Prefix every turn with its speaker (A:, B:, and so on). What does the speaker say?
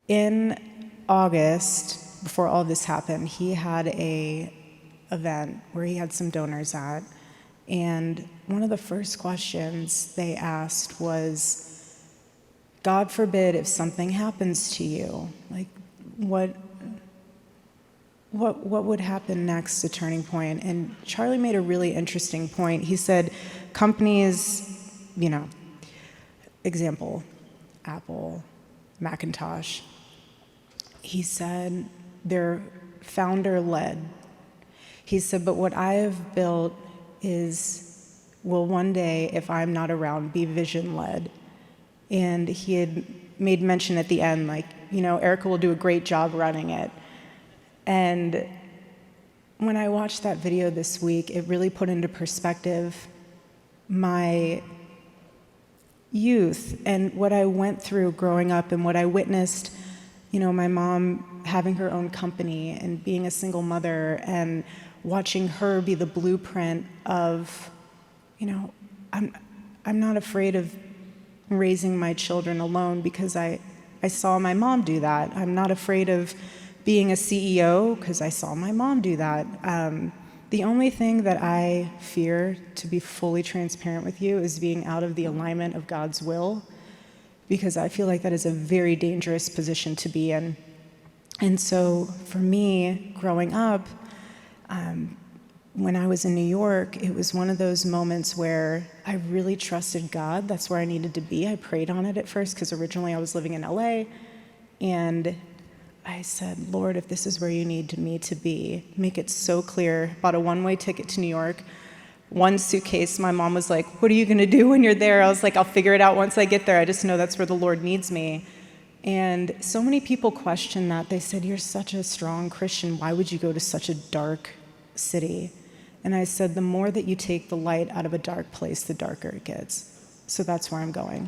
A: In August, before all this happened, he had a event where he had some donors at, and one of the first questions they asked was, God forbid if something happens to you, like what would happen next, a turning point? And Charlie made a really interesting point. He said companies, example, Apple, Macintosh, he said they're founder-led. He said, but what I have built will one day, if I'm not around, be vision-led. And he had made mention at the end, Erika will do a great job running it. And when I watched that video this week, it really put into perspective my youth and what I went through growing up and what I witnessed, my mom having her own company and being a single mother and watching her be the blueprint of, I'm not afraid of raising my children alone because I saw my mom do that. I'm not afraid of being a CEO because I saw my mom do that. The only thing that I fear, to be fully transparent with you, is being out of the alignment of God's will, because I feel like that is a very dangerous position to be in. And so for me, growing up, when I was in New York, it was one of those moments where I really trusted God. That's where I needed to be. I prayed on it at first because originally I was living in LA, and I said, Lord, if this is where you need me to be, make it so clear. Bought a one-way ticket to New York, one suitcase. My mom was like, what are you going to do when you're there? I was like, I'll figure it out once I get there. I just know that's where the Lord needs me. And so many people question that. They said, you're such a strong Christian. Why would you go to such a dark city? And I said, the more that you take the light out of a dark place, the darker it gets. So that's where I'm going.